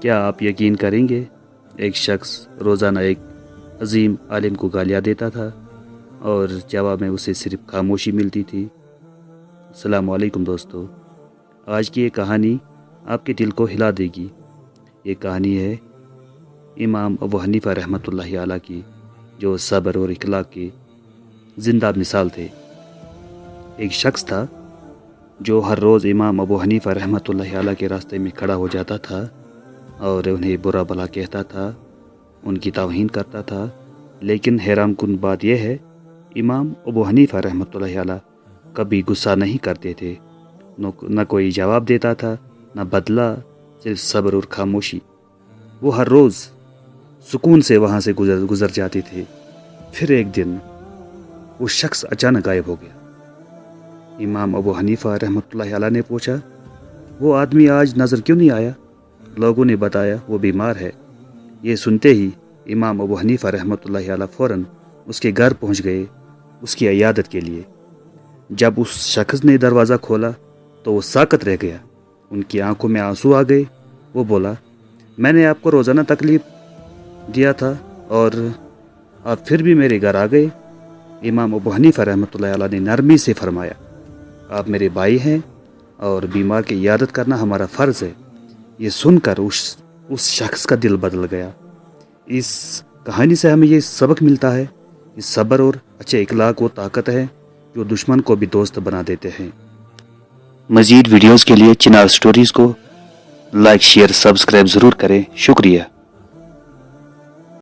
کیا آپ یقین کریں گے، ایک شخص روزانہ ایک عظیم عالم کو گالیاں دیتا تھا اور جواب میں اسے صرف خاموشی ملتی تھی۔ السلام علیکم دوستو، آج کی یہ کہانی آپ کے دل کو ہلا دے گی۔ یہ کہانی ہے امام ابو حنیفہ رحمۃ اللہ علیہ کی، جو صبر اور اخلاق کے زندہ مثال تھے۔ ایک شخص تھا جو ہر روز امام ابو حنیفہ رحمۃ اللہ علیہ کے راستے میں کھڑا ہو جاتا تھا اور انہیں برا بھلا کہتا تھا، ان کی توہین کرتا تھا۔ لیکن حیران کن بات یہ ہے، امام ابو حنیفہ رحمۃ اللہ علیہ کبھی غصہ نہیں کرتے تھے، نہ کوئی جواب دیتا تھا، نہ بدلہ، صرف صبر اور خاموشی۔ وہ ہر روز سکون سے وہاں سے گزر جاتے تھے۔ پھر ایک دن وہ شخص اچانک غائب ہو گیا۔ امام ابو حنیفہ رحمۃ اللہ علیہ نے پوچھا، وہ آدمی آج نظر کیوں نہیں آیا؟ لوگوں نے بتایا وہ بیمار ہے۔ یہ سنتے ہی امام ابو حنیفہ رحمۃ اللہ علیہ فوراً اس کے گھر پہنچ گئے اس کی عیادت کے لیے۔ جب اس شخص نے دروازہ کھولا تو وہ ساکت رہ گیا، ان کی آنکھوں میں آنسو آ گئے۔ وہ بولا، میں نے آپ کو روزانہ تکلیف دیا تھا اور آپ پھر بھی میرے گھر آ گئے۔ امام ابو حنیفہ رحمۃ اللہ علیہ نے نرمی سے فرمایا، آپ میرے بھائی ہیں اور بیمار کی عیادت کرنا ہمارا فرض ہے۔ یہ سن کر اس شخص کا دل بدل گیا۔ اس کہانی سے ہمیں یہ سبق ملتا ہے کہ صبر اور اچھے اخلاق وہ طاقت ہے جو دشمن کو بھی دوست بنا دیتے ہیں۔ مزید ویڈیوز کے لیے چنار سٹوریز کو لائک، شیئر، سبسکرائب ضرور کریں۔ شکریہ۔